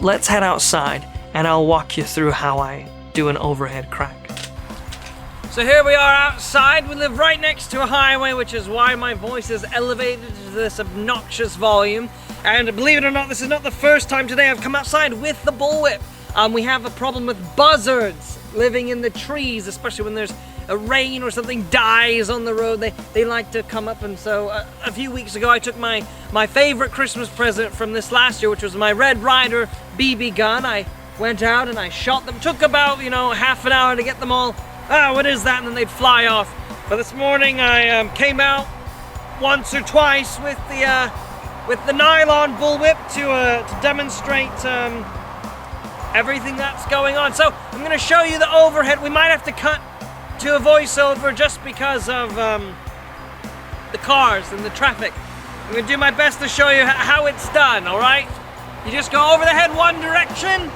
let's head outside and I'll walk you through how I do an overhead crack. So here we are outside. We live right next to a highway, which is why my voice is elevated to this obnoxious volume. And believe it or not, this is not the first time today I've come outside with the bullwhip. We have a problem with buzzards living in the trees, especially when there's a rain or something dies on the road. They like to come up, and so a few weeks ago I took my favorite Christmas present from this last year, which was my Red Ryder BB gun. I went out and I shot them. Took about, half an hour to get them all. What is that? And then they'd fly off. But this morning I came out once or twice with the nylon bullwhip to demonstrate everything that's going on. So I'm going to show you the overhead. We might have to cut to a voiceover just because of the cars and the traffic. I'm going to do my best to show you how it's done, all right? You just go over the head one direction,